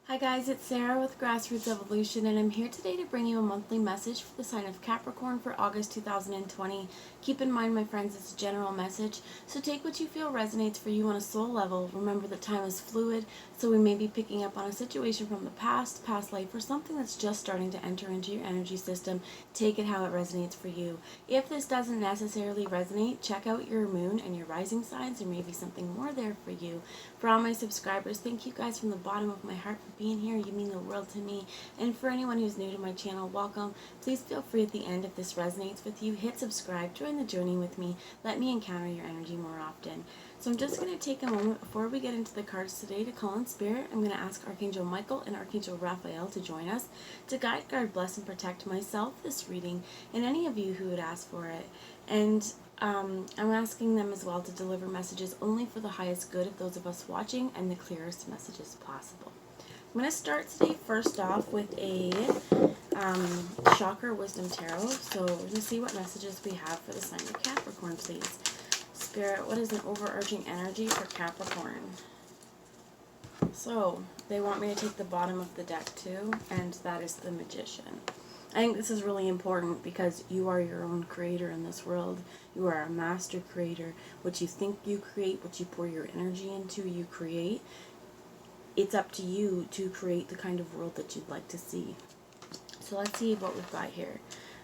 Hi guys, it's Sarah with Grassroots Evolution, and I'm here today to bring you a monthly message for the sign of Capricorn for August 2020. Keep in mind, my friends, it's a general message, so take what you feel resonates for you on a soul level. Remember that time is fluid, so we may be picking up on a situation from the past life, or something that's just starting to enter into your energy system. Take it how it resonates for you. If this doesn't necessarily resonate, check out your moon and your rising signs. There may be something more there for you. For all my subscribers, thank you guys from the bottom of my heart for being here. You mean the world to me. And for anyone who's new to my channel, welcome. Please feel free at the end, if this resonates with you, hit subscribe, join the journey with me. Let me encounter your energy more often. So I'm just going to take a moment before we get into the cards today to call in spirit. I'm going to ask Archangel Michael and Archangel Raphael to join us to guide, guard, bless, and protect myself, this reading, and any of you who would ask for it. And I'm asking them as well to deliver messages only for the highest good of those of us watching and the clearest messages possible. I'm going to start today first off with a Chakra Wisdom Tarot. So we're going to see what messages we have for the sign of Capricorn, please. Spirit, what is an overarching energy for Capricorn? So they want me to take the bottom of the deck too, and that is the Magician. I think this is really important because you are your own creator in this world. You are a master creator. What you think you create, what you pour your energy into, you create. It's up to you to create the kind of world that you'd like to see. So let's see what we've got here.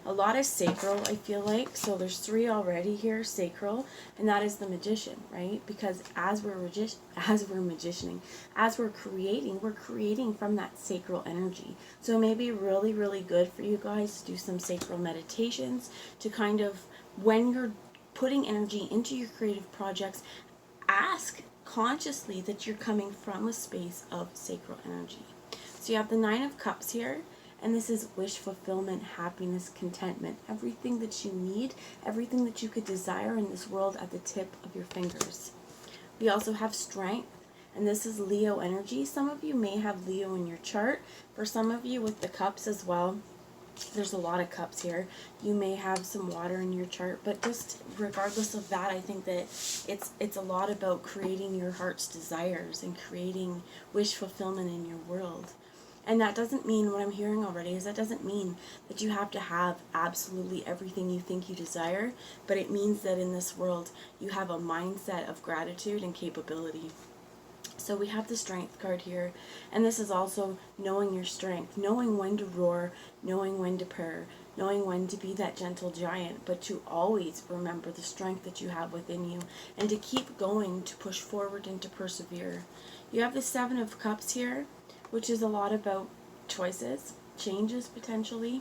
A lot of sacral, I feel like. So there's three already here, sacral, and that is the Magician, right? Because as we're magicianing, as we're creating from that sacral energy. So it may be really, really good for you guys to do some sacral meditations to kind of, when you're putting energy into your creative projects, ask consciously that you're coming from a space of sacral energy. So you have the Nine of Cups here. And this is wish fulfillment, happiness, contentment. Everything that you need, everything that you could desire in this world at the tip of your fingers. We also have strength, and this is Leo energy. Some of you may have Leo in your chart. For some of you with the cups as well, there's a lot of cups here. You may have some water in your chart, but just regardless of that, I think that it's a lot about creating your heart's desires and creating wish fulfillment in your world. And that doesn't mean, what I'm hearing already is that doesn't mean that you have to have absolutely everything you think you desire, but it means that in this world you have a mindset of gratitude and capability. So we have the Strength card here, and this is also knowing your strength, knowing when to roar, knowing when to purr, knowing when to be that gentle giant, but to always remember the strength that you have within you, and to keep going, to push forward and to persevere. You have the Seven of Cups here, which is a lot about choices, changes potentially.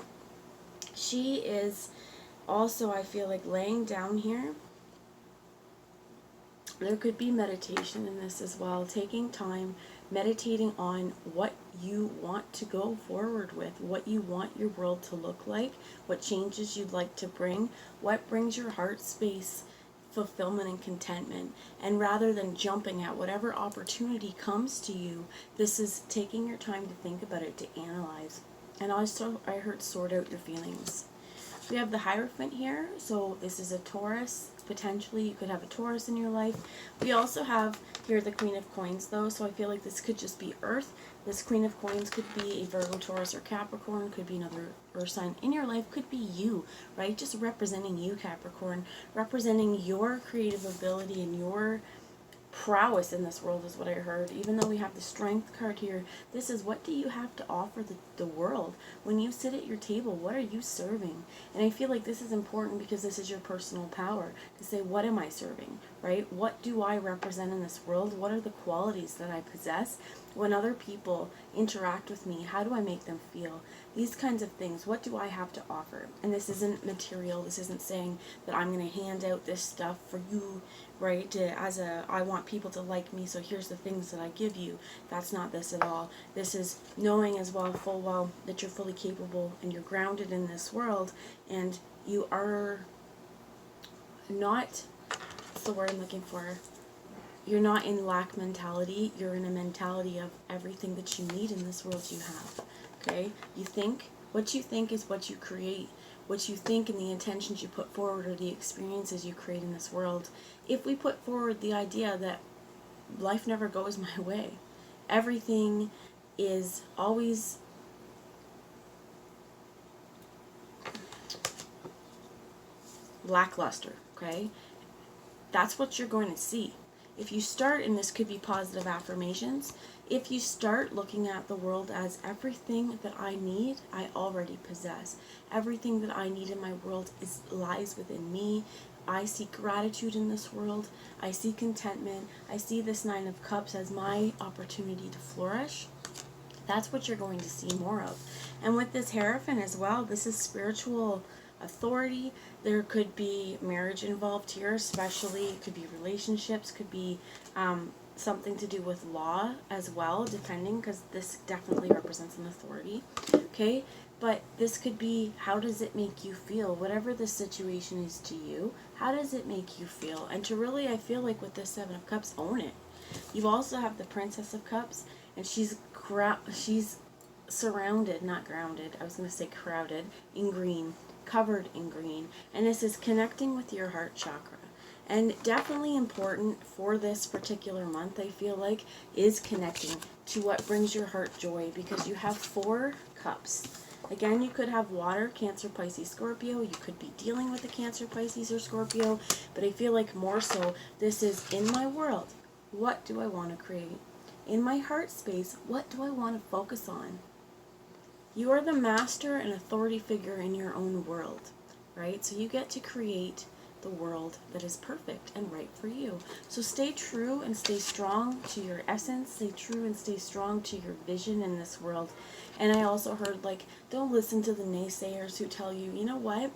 She is also, I feel like, laying down here. There could be meditation in this as well, taking time, meditating on what you want to go forward with, what you want your world to look like, what changes you'd like to bring, what brings your heart space fulfillment and contentment. And rather than jumping at whatever opportunity comes to you, this is taking your time to think about it, to analyze. And also, I heard sort out your feelings. We have the Hierophant here, so this is a Taurus. Potentially you could have a Taurus in your life. We also have here the Queen of Coins though, so I feel like this could just be Earth. This Queen of Coins could be a Virgo, Taurus, or Capricorn, could be another Earth sign in your life, could be you, right? Just representing you, Capricorn, representing your creative ability and your prowess in this world is what I heard. Even though we have the Strength card here, this is, what do you have to offer the world? When you sit at your table, what are you serving? And I feel like this is important because this is your personal power to say, what am I serving, right? What do I represent in this world? What are the qualities that I possess? When other people interact with me, how do I make them feel? These kinds of things. What do I have to offer? And this isn't material. This isn't saying that I'm going to hand out this stuff for you, right? I want people to like me, so here's the things that I give you. That's not this at all. This is knowing as well, full well, that you're fully capable and you're grounded in this world, and you are not, what's the word I'm looking for? You're not in lack mentality. You're in a mentality of everything that you need in this world you have. Okay? You think, what you think is what you create. What you think and the intentions you put forward are the experiences you create in this world. If we put forward the idea that life never goes my way, everything is always lackluster, okay? That's what you're going to see. If you start, and this could be positive affirmations, if you start looking at the world as everything that I need, I already possess. Everything that I need in my world lies within me. I see gratitude in this world. I see contentment. I see this Nine of Cups as my opportunity to flourish. That's what you're going to see more of. And with this Hierophant as well, this is spiritual authority. There could be marriage involved here, especially. It could be relationships, could be something to do with law as well, depending, because this definitely represents an authority. Okay, but this could be, how does it make you feel? Whatever the situation is to you, how does it make you feel? And to really, I feel like with this Seven of Cups, own it. You also have the Princess of Cups, and she's surrounded, not grounded, I was going to say crowded, in green, covered in green. And this is connecting with your heart chakra. And definitely important for this particular month, I feel like, is connecting to what brings your heart joy, because you have 4 cups. Again, you could have water, Cancer, Pisces, Scorpio. You could be dealing with a Cancer, Pisces, or Scorpio. But I feel like more so, this is in my world. What do I want to create? In my heart space, what do I want to focus on? You are the master and authority figure in your own world, right? So you get to create the world that is perfect and right for you. So stay true and stay strong to your essence. Stay true and stay strong to your vision in this world. And I also heard, like, don't listen to the naysayers who tell you, you know what?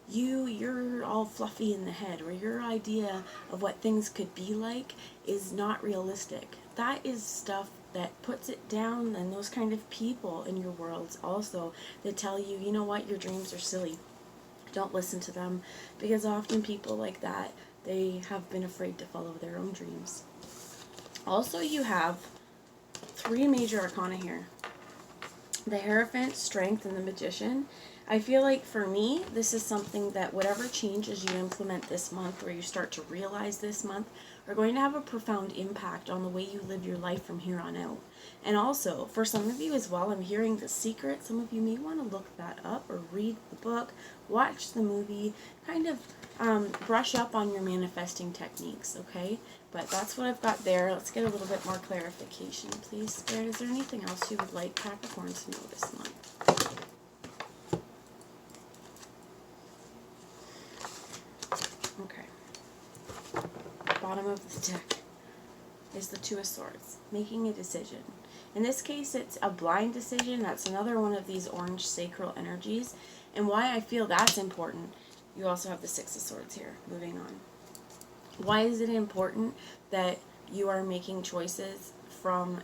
You're all fluffy in the head, or your idea of what things could be like is not realistic. That is stuff that puts it down, and those kind of people in your worlds also that tell you, you know what, your dreams are silly. Don't listen to them, because often people like that, they have been afraid to follow their own dreams. Also, you have 3 major arcana here. The Hierophant, Strength, and the Magician. I feel like for me, this is something that whatever changes you implement this month, or you start to realize this month, are going to have a profound impact on the way you live your life from here on out. And also, for some of you as well, I'm hearing The Secret. Some of you may want to look that up, or read the book, watch the movie, kind of brush up on your manifesting techniques, okay? But that's what I've got there. Let's get a little bit more clarification, please. Spirit, is there anything else you would like Capricorn to know this month? Okay. Bottom of the deck is the Two of Swords, making a decision. In this case, it's a blind decision. That's another one of these orange sacral energies. And why I feel that's important, you also have the Six of Swords here. Moving on. Why is it important that you are making choices from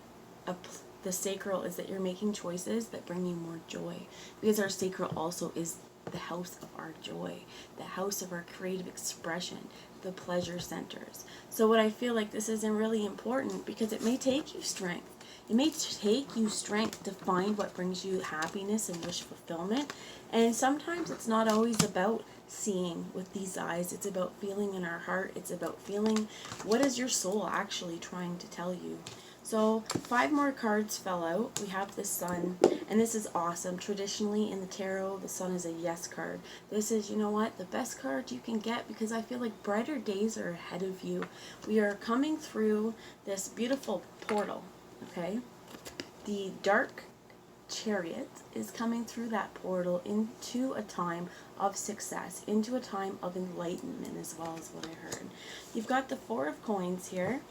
the sacral? Is that you're making choices that bring you more joy. Because our sacral also is the house of our joy, the house of our creative expression, the pleasure centers. So what I feel like this isn't really important, because it may take you strength. It may take you strength to find what brings you happiness and wish fulfillment. And sometimes it's not always about seeing with these eyes. It's about feeling in our heart. It's about feeling, what is your soul actually trying to tell you? So 5 more cards fell out. We have the Sun, and this is awesome. Traditionally in the tarot, the Sun is a yes card. This is, you know what, the best card you can get, because I feel like brighter days are ahead of you. We are coming through this beautiful portal, okay? The Dark Chariot is coming through that portal into a time of success, into a time of enlightenment as well, as what I heard. You've got the 4 of Coins here,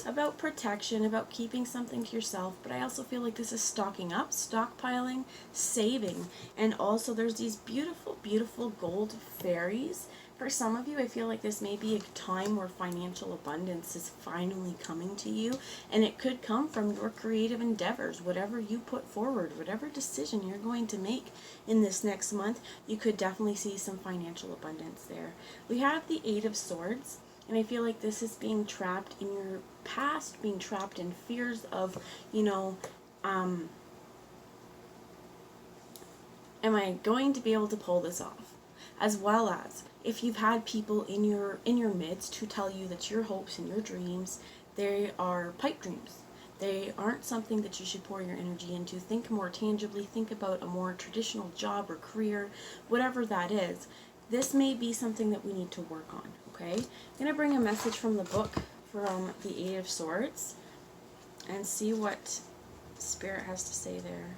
about protection, about keeping something to yourself, but I also feel like this is stocking up, stockpiling, saving, and also there's these beautiful, beautiful gold fairies. For some of you, I feel like this may be a time where financial abundance is finally coming to you, and it could come from your creative endeavors, whatever you put forward, whatever decision you're going to make in this next month, you could definitely see some financial abundance there. We have the 8 of Swords, and I feel like this is being trapped in your past, being trapped in fears of, you know, am I going to be able to pull this off? As well as if you've had people in your midst who tell you that your hopes and your dreams, they are pipe dreams. They aren't something that you should pour your energy into. Think more tangibly. Think about a more traditional job or career, whatever that is. This may be something that we need to work on, okay? I'm going to bring a message from the book from the Eight of Swords and see what Spirit has to say there.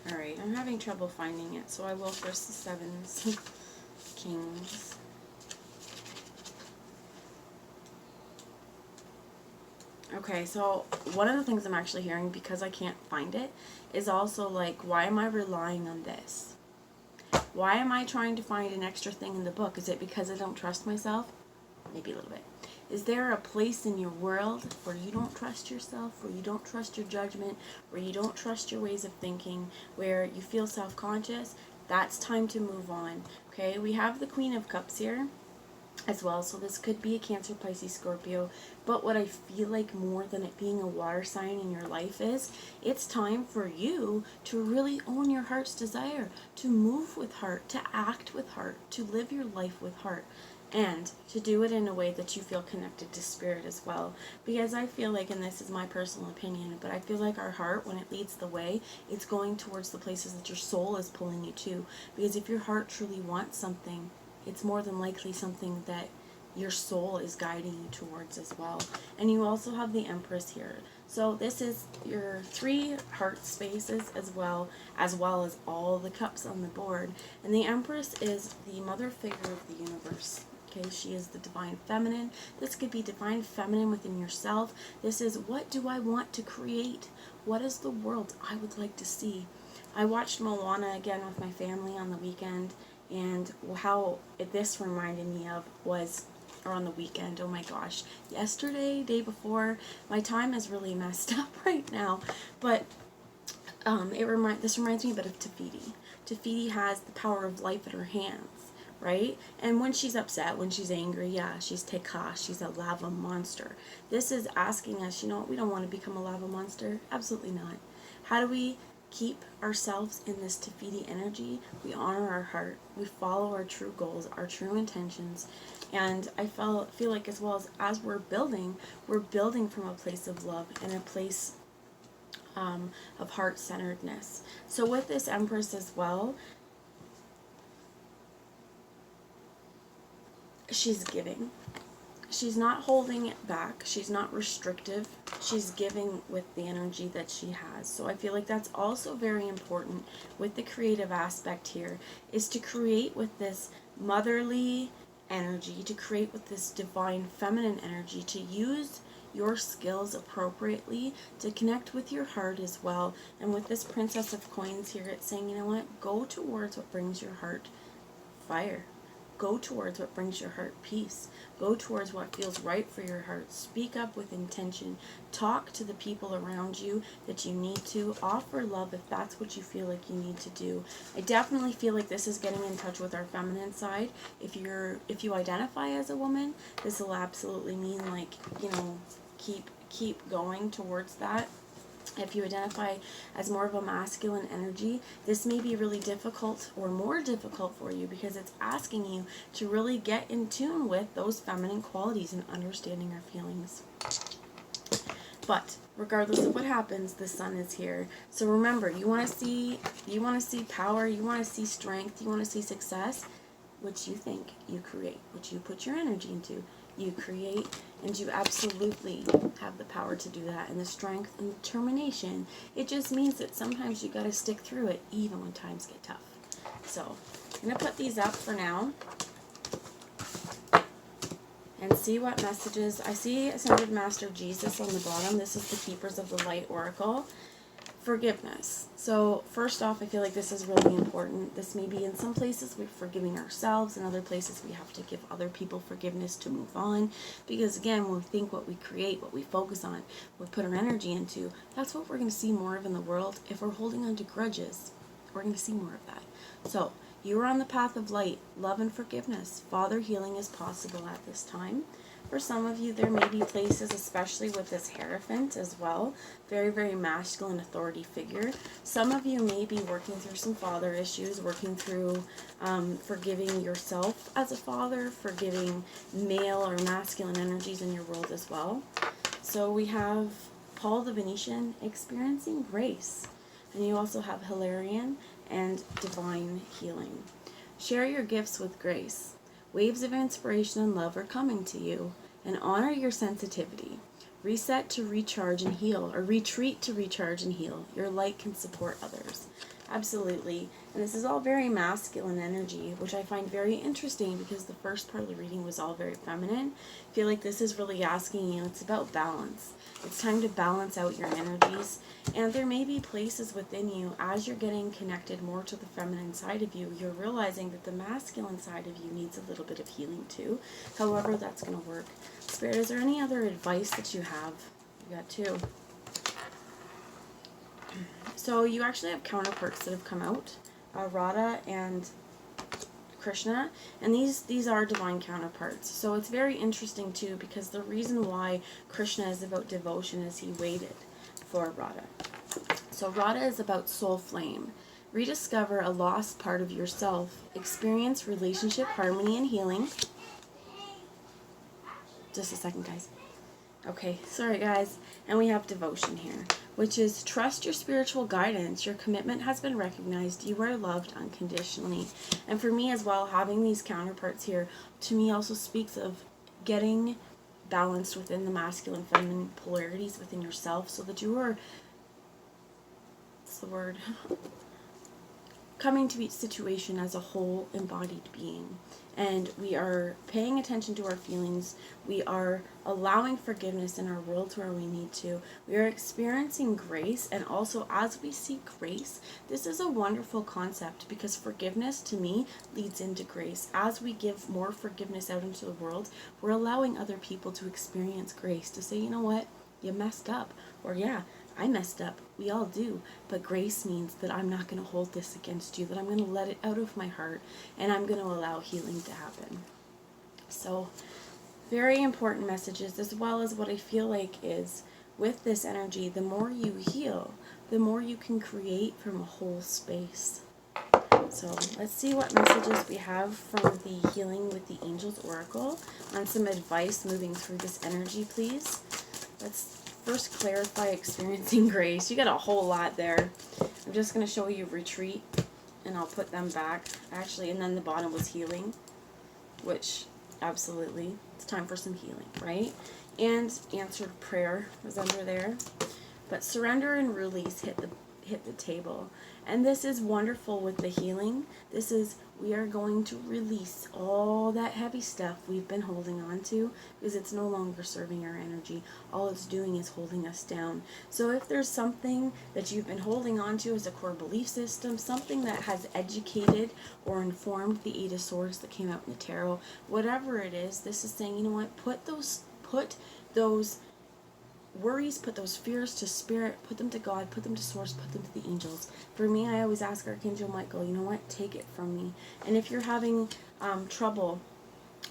Alright, I'm having trouble finding it, so I will first the Sevens. Kings. Okay, so one of the things I'm actually hearing, because I can't find it, is also like, why am I relying on this? Why am I trying to find an extra thing in the book? Is it because I don't trust myself? Maybe a little bit. Is there a place in your world where you don't trust yourself, where you don't trust your judgment, where you don't trust your ways of thinking, where you feel self-conscious? That's time to move on. Okay, we have the Queen of Cups here as well, so this could be a Cancer, Pisces, Scorpio, but what I feel like more than it being a water sign in your life is, it's time for you to really own your heart's desire, to move with heart, to act with heart, to live your life with heart, and to do it in a way that you feel connected to Spirit as well. Because I feel like, and this is my personal opinion, but I feel like our heart, when it leads the way, it's going towards the places that your soul is pulling you to. Because if your heart truly wants something, it's more than likely something that your soul is guiding you towards as well. And you also have the Empress here. So this is your 3 heart spaces as well as all the cups on the board. And the Empress is the mother figure of the universe. Okay, she is the divine feminine. This could be divine feminine within yourself. This is, what do I want to create? What is the world I would like to see? I watched Moana again with my family on the weekend, and how this reminded me of was, or on the weekend, oh my gosh, yesterday, day before, my time is really messed up right now, but this reminds me a bit of Tafiti. Tafiti has the power of life in her hands, right? And when she's upset, when she's angry, yeah, she's Teka, she's a lava monster. This is asking us, you know what, we don't want to become a lava monster. Absolutely not. How do we keep ourselves in this Tafiti energy? We honor our heart. We follow our true goals, our true intentions. And I feel like as well as we're building from a place of love and a place of heart-centeredness. So with this Empress as well, she's giving. She's not holding it back. She's not restrictive. She's giving with the energy that she has. So I feel like that's also very important with the creative aspect here, is to create with this motherly energy, to create with this divine feminine energy, to use your skills appropriately, to connect with your heart as well. And with this Princess of Coins here, it's saying, you know what, go towards what brings your heart fire. Go towards what brings your heart peace. Go towards what feels right for your heart. Speak up with intention. Talk to the people around you that you need to. Offer love if that's what you feel like you need to do. I definitely feel like this is getting in touch with our feminine side. If you identify as a woman, this will absolutely mean, like, you know, keep going towards that. If you identify as more of a masculine energy, this may be really difficult or more difficult for you, because it's asking you to really get in tune with those feminine qualities and understanding our feelings. But regardless of what happens, the sun is here. So remember, you want to see power, you want to see strength, you want to see success. What you think, you create. What you put your energy into, you create, and you absolutely have the power to do that, and the strength and determination. It just means that sometimes you got to stick through it even when times get tough. So I'm going to put these up for now and see what messages. I see Ascended Master Jesus on the bottom. This is the Keepers of the Light Oracle. Forgiveness. So first off, I feel like this is really important. This may be in some places we're forgiving ourselves, in other places we have to give other people forgiveness to move on. Because again, when we think, what we create, what we focus on, we put our energy into, that's what we're going to see more of in the world. If we're holding on to grudges, we're going to see more of that. So you are on the path of light, love and forgiveness. Father, healing is possible at this time. For some of you, there may be places, especially with this Hierophant as well, very, very masculine authority figure. Some of you may be working through some father issues, working through forgiving yourself as a father, forgiving male or masculine energies in your world as well. So we have Paul the Venetian experiencing grace. And you also have Hilarion and divine healing. Share your gifts with grace. Waves of inspiration and love are coming to you, and honor your sensitivity. Reset to recharge and heal, or retreat to recharge and heal. Your light can support others. Absolutely. And this is all very masculine energy, which I find very interesting because the first part of the reading was all very feminine. I feel like this is really asking you, it's about balance. It's time to balance out your energies. And there may be places within you, as you're getting connected more to the feminine side of you, you're realizing that the masculine side of you needs a little bit of healing too. However, that's going to work. Spirit, is there any other advice that you have? You got two. So you actually have counterparts that have come out, Radha and Krishna, and these are divine counterparts. So it's very interesting too, because the reason why Krishna is about devotion is he waited for Radha. So Radha is about soul flame. Rediscover a lost part of yourself. Experience relationship harmony and healing. Just a second, guys. Okay, sorry guys. And we have devotion here, which is trust your spiritual guidance. Your commitment has been recognized. You are loved unconditionally. And for me as well, having these counterparts here, to me also speaks of getting balanced within the masculine feminine polarities within yourself, so that you are, what's the word, coming to each situation as a whole embodied being. And we are paying attention to our feelings. We are allowing forgiveness in our worlds where we need to. We are experiencing grace, and also as we seek grace, this is a wonderful concept, because forgiveness to me leads into grace. As we give more forgiveness out into the world, we're allowing other people to experience grace, to say, you know what, you messed up, or yeah, I messed up. We all do. But grace means that I'm not going to hold this against you, that I'm going to let it out of my heart, and I'm going to allow healing to happen. So, very important messages, as well as what I feel like is, with this energy, the more you heal, the more you can create from a whole space. So, let's see what messages we have from the Healing with the Angels Oracle on some advice moving through this energy, please. Let's first clarify experiencing grace. You got a whole lot there. I'm just going to show you retreat, and I'll put them back. Actually, and then the bottom was healing, which absolutely, it's time for some healing, right? And answered prayer was under there. But surrender and release hit the table. And this is wonderful with the healing. This is, we are going to release all that heavy stuff we've been holding on to, because it's no longer serving our energy. All it's doing is holding us down. So if there's something that you've been holding on to as a core belief system, something that has educated or informed the Eight of Swords that came out in the tarot, whatever it is, this is saying, you know what, put those worries, put those fears to spirit, put them to God, put them to source, put them to the angels. For me, I always ask Archangel Michael, you know what, take it from me. And if you're having trouble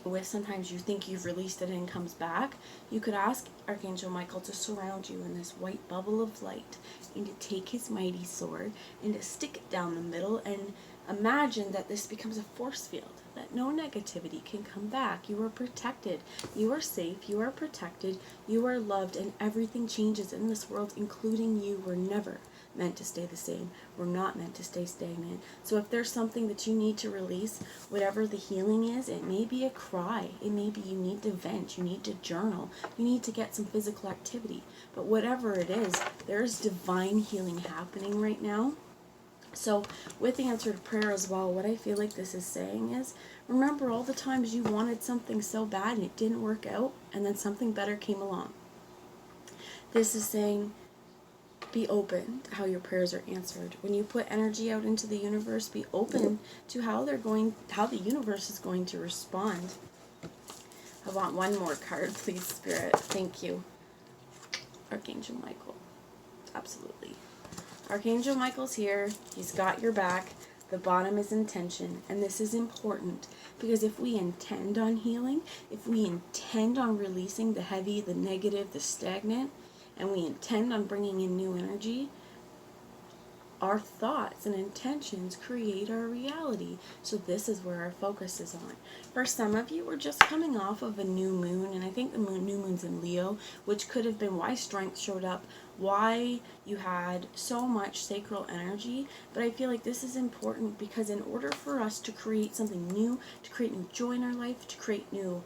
with, sometimes you think you've released it and it comes back, you could ask Archangel Michael to surround you in this white bubble of light, and to take his mighty sword and to stick it down the middle, and imagine that this becomes a force field, that no negativity can come back. You are protected. You are safe. You are protected. You are loved, and everything changes in this world, including you. We're never meant to stay the same. We're not meant to stay stagnant. So if there's something that you need to release, whatever the healing is, it may be a cry. It may be you need to vent. You need to journal. You need to get some physical activity. But whatever it is, there is divine healing happening right now. So with answered prayer as well, what I feel like this is saying is, remember all the times you wanted something so bad and it didn't work out, and then something better came along. This is saying, be open to how your prayers are answered. When you put energy out into the universe, be open to how the universe is going to respond. I want one more card, please, Spirit. Thank you. Archangel Michael. Absolutely. Archangel Michael's here. He's got your back. The bottom is intention, and this is important because if we intend on healing, if we intend on releasing the heavy, the negative, the stagnant, and we intend on bringing in new energy, our thoughts and intentions create our reality. So this is where our focus is on. For some of you, we're just coming off of a new moon, and I think the new moon's in Leo, which could have been why strength showed up, why you had so much sacral energy. But I feel like this is important because in order for us to create something new, to create new joy in our life, to create new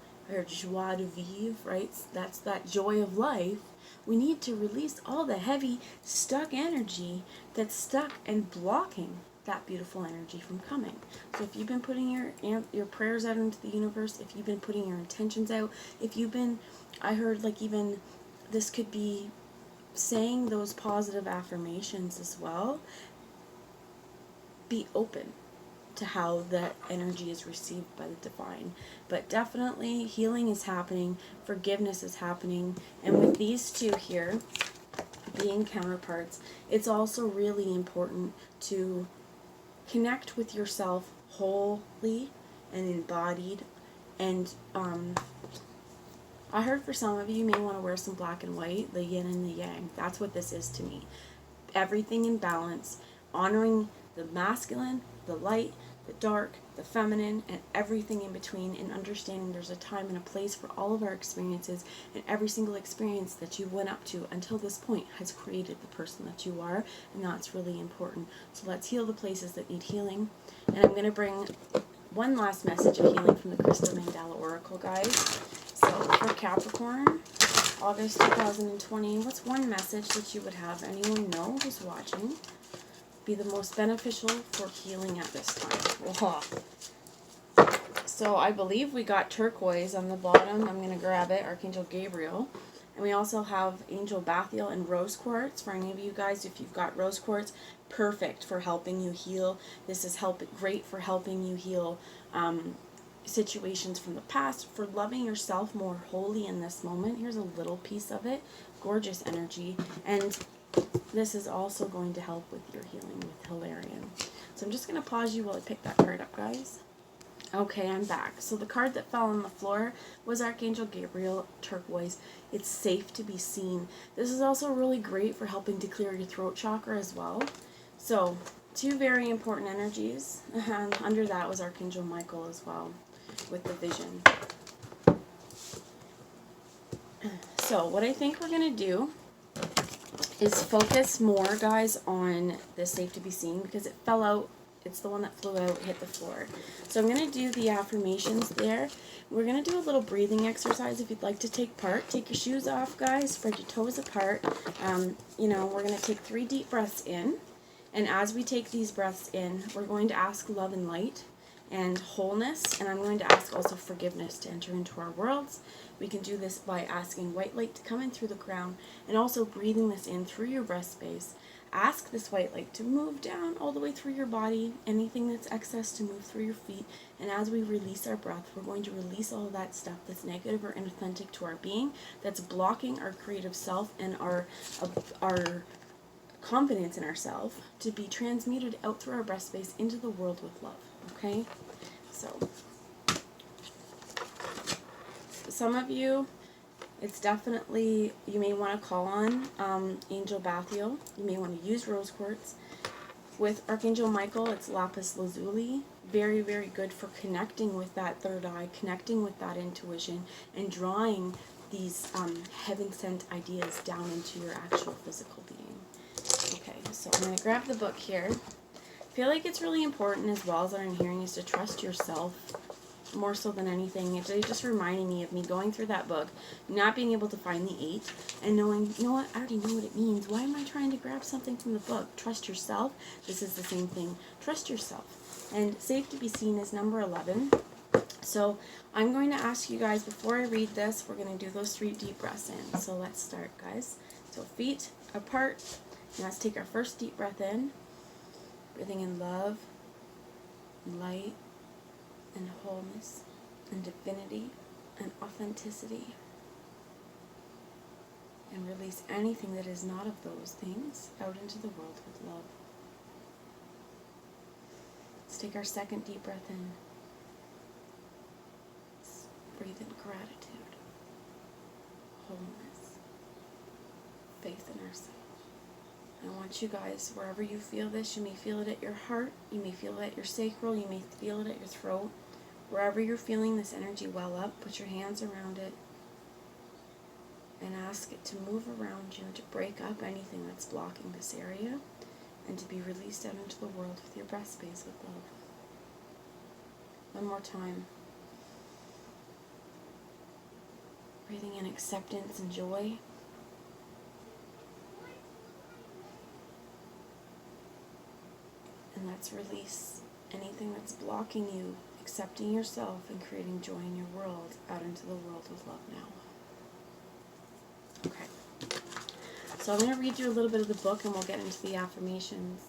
joie de vivre, right? That's that joy of life. We need to release all the heavy, stuck energy that's stuck and blocking that beautiful energy from coming. So if you've been putting your prayers out into the universe, if you've been putting your intentions out, if you've been, I heard like even this could be saying those positive affirmations as well, be open to how that energy is received by the divine. But definitely healing is happening, forgiveness is happening, and with these two here being counterparts, it's also really important to connect with yourself wholly and embodied. And I heard for some of you, you may want to wear some black and white, the yin and the yang. That's what this is to me. Everything in balance, honoring the masculine, the light, the dark, the feminine, and everything in between, and understanding there's a time and a place for all of our experiences, and every single experience that you went up to until this point has created the person that you are, and that's really important. So let's heal the places that need healing. And I'm going to bring one last message of healing from the Crystal Mandala Oracle, guys. So for Capricorn, August 2020, what's one message that you would have anyone know who's watching be the most beneficial for healing at this time? Whoa. So I believe we got turquoise on the bottom. I'm going to grab it, Archangel Gabriel. And we also have Angel Bathiel and rose quartz. For any of you guys, if you've got rose quartz, perfect for helping you heal. This is great for helping you heal situations from the past, for loving yourself more wholly in this moment. Here's a little piece of it. Gorgeous energy. And this is also going to help with your healing with Hilarion. So I'm just going to pause you while I pick that card up, guys. Okay, I'm back. So the card that fell on the floor was Archangel Gabriel, turquoise. It's safe to be seen. This is also really great for helping to clear your throat chakra as well. So, two very important energies. And under that was Archangel Michael as well, with the vision. So, what I think we're going to do is focus more, guys, on the safe to be seen, because it fell out. It's the one that flew out, hit the floor. So I'm going to do the affirmations there. We're going to do a little breathing exercise. If you'd like to take part, take your shoes off, guys. Spread your toes apart. We're going to take 3 deep breaths in. And as we take these breaths in, we're going to ask love and light and wholeness. And I'm going to ask also forgiveness to enter into our worlds. We can do this by asking white light to come in through the crown and also breathing this in through your breast space. Ask this white light to move down all the way through your body, anything that's excess to move through your feet. And as we release our breath, we're going to release all of that stuff that's negative or inauthentic to our being, that's blocking our creative self and our confidence in ourselves to be transmuted out through our breast space into the world with love. Okay? So, some of you, it's definitely, you may want to call on Angel Bathiel. You may want to use rose quartz. With Archangel Michael, it's lapis lazuli. Very, very good for connecting with that third eye, connecting with that intuition, and drawing these heaven-sent ideas down into your actual physical being. Okay, so I'm going to grab the book here. I feel like it's really important, as well as what I'm hearing, is to trust yourself more so than anything. It's just reminding me of me going through that book, not being able to find the 8, and knowing, you know what, I already know what it means. Why am I trying to grab something from the book? Trust yourself. This is the same thing. Trust yourself. And safe to be seen is number 11. So I'm going to ask you guys, before I read this, we're going to do those 3 deep breaths in. So let's start, guys. So feet apart, and let's take our first deep breath in. Breathing in love, and light, and wholeness, and divinity, and authenticity. And release anything that is not of those things out into the world with love. Let's take our second deep breath in. Let's breathe in gratitude, wholeness, faith in ourselves. I want you guys, wherever you feel this, you may feel it at your heart, you may feel it at your sacral, you may feel it at your throat. Wherever you're feeling this energy well up, put your hands around it and ask it to move around you and to break up anything that's blocking this area and to be released out into the world with your breath space with love. One more time. Breathing in acceptance and joy. And let's release anything that's blocking you, accepting yourself and creating joy in your world out into the world with love now. Okay. So I'm going to read you a little bit of the book and we'll get into the affirmations.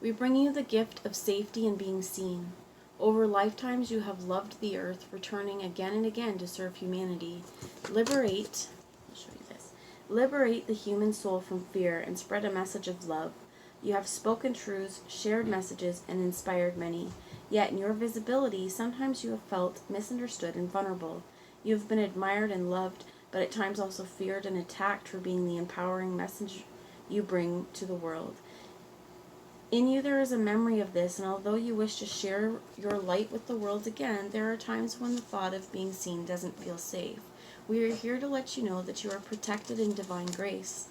We bring you the gift of safety and being seen. Over lifetimes you have loved the earth, returning again and again to serve humanity. Liberate the human soul from fear and spread a message of love. You have spoken truths, shared messages, and inspired many. Yet in your visibility, sometimes you have felt misunderstood and vulnerable. You have been admired and loved, but at times also feared and attacked for being the empowering message you bring to the world. In you there is a memory of this, and although you wish to share your light with the world again, there are times when the thought of being seen doesn't feel safe. We are here to let you know that you are protected in divine grace.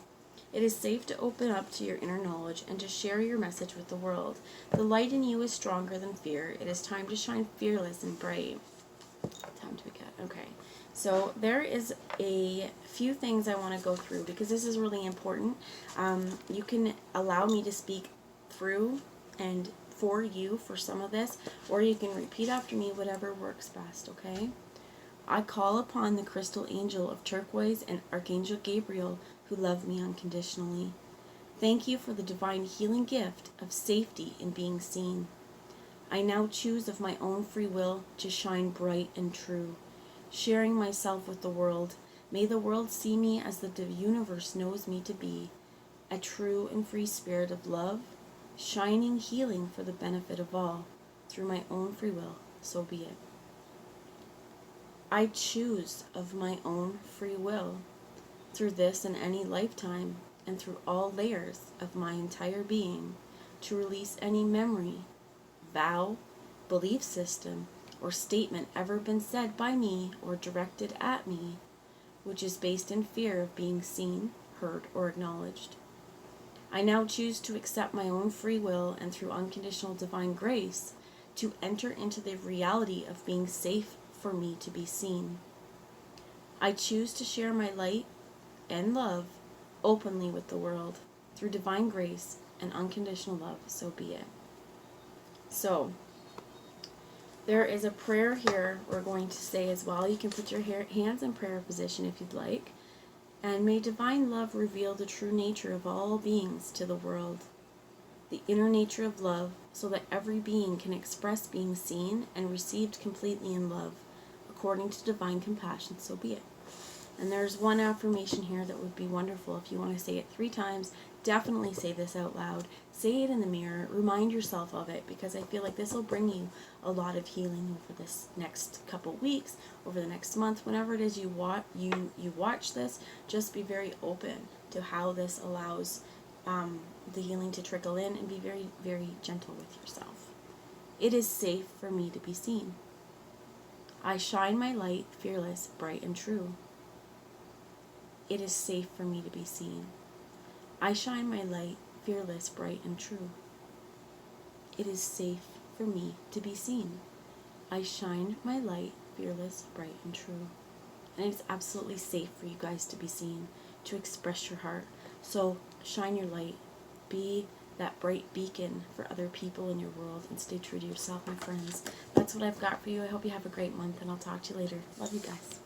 It is safe to open up to your inner knowledge and to share your message with the world. The light in you is stronger than fear. It is time to shine fearless and brave. Time to get, okay. So there is a few things I want to go through because this is really important. You can allow me to speak through and for you for some of this, or you can repeat after me, whatever works best, okay? I call upon the crystal angel of turquoise and Archangel Gabriel who love me unconditionally. Thank you for the divine healing gift of safety in being seen. I now choose of my own free will to shine bright and true, sharing myself with the world. May the world see me as the universe knows me to be, a true and free spirit of love, shining healing for the benefit of all, through my own free will, so be it. I choose of my own free will, through this and any lifetime, and through all layers of my entire being, to release any memory, vow, belief system, or statement ever been said by me or directed at me, which is based in fear of being seen, heard, or acknowledged. I now choose to accept my own free will and through unconditional divine grace to enter into the reality of being safe for me to be seen. I choose to share my light and love openly with the world through divine grace and unconditional love, so be it. So, there is a prayer here we're going to say as well. You can put your hands in prayer position if you'd like. And may divine love reveal the true nature of all beings to the world, the inner nature of love, so that every being can express being seen and received completely in love, according to divine compassion, so be it. And there's one affirmation here that would be wonderful if you want to say it 3 times. Definitely say this out loud. Say it in the mirror. Remind yourself of it, because I feel like this will bring you a lot of healing over this next couple weeks, over the next month, whenever it is you watch this. Just be very open to how this allows the healing to trickle in, and be very, very gentle with yourself. It is safe for me to be seen. I shine my light, fearless, bright, and true. It is safe for me to be seen. I shine my light, fearless, bright, and true. It is safe for me to be seen. I shine my light, fearless, bright, and true. And it's absolutely safe for you guys to be seen, to express your heart. So shine your light. Be that bright beacon for other people in your world, and stay true to yourself, my friends. That's what I've got for you. I hope you have a great month, and I'll talk to you later. Love you guys.